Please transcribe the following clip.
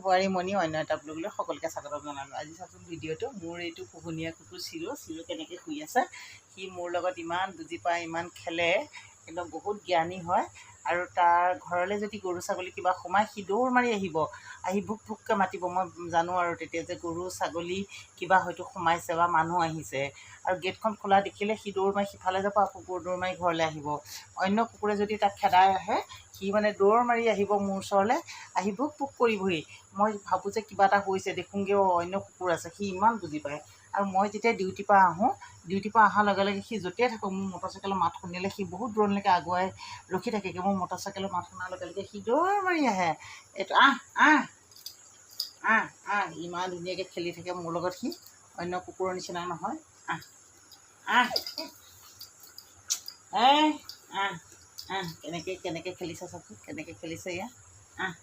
বোৱাৰী মণি অন্য এটা ব্লগলৈ সকলোকে স্বাগতম জনালোঁ। আজি চাচোন ভিডিঅ'টো মোৰ এইটো পোহনীয়া কুকুৰ চিৰো কেনেকৈ শুই আছে। সি মোৰ লগত ইমান বুজি পায়, ইমান খেলে, একদম বহুত জ্ঞানী হয়। আৰু তাৰ ঘৰলৈ যদি গৰু ছাগলী কিবা সোমায় সি দৌৰ মাৰি আহিব, আহি ভুক ভুককৈ মাতিব। মই জানো আৰু তেতিয়া যে গৰু ছাগলী কিবা হয়তো সোমাইছে বা মানুহ আহিছে। আৰু গেটখন খোলা দেখিলে সি দৌৰ মাৰি সিফালে যাব, আকৌ দৌৰ মাৰি ঘৰলৈ আহিব। অন্য কুকুৰে যদি তাক খেদাই আহে সি মানে দৌৰ মাৰি আহিব মোৰ ওচৰলৈ, আহি ভুক ভুক কৰিবহি। মই ভাবোঁ যে কিবা এটা হৈছে, দেখোঁগৈ অন্য কুকুৰ আছে। সি ইমান বুজি পায়। আৰু মই যেতিয়া ডিউটিৰ পৰা আহোঁ, ডিউটিৰ পৰা অহাৰ লগে লগে সি য'তেই থাকক, মোৰ মটৰচাইকেলৰ মাত শুনিলে সি বহুত দূৰণলৈকে আগুৱাই ৰখি থাকেগৈ। মোৰ মটৰচাইকেলৰ মাত শুনাৰ লগে লগে সি দৌৰ মাৰি আহে। এইটো আহ আহ আহ আহ ইমান ধুনীয়াকৈ খেলি থাকে মোৰ লগত। সি অন্য কুকুৰৰ নিচিনা নহয়। আহ আহ আহ আহ আহ কেনেকৈ খেলিছে চাচোন, কেনেকৈ খেলিছে এয়া। আহ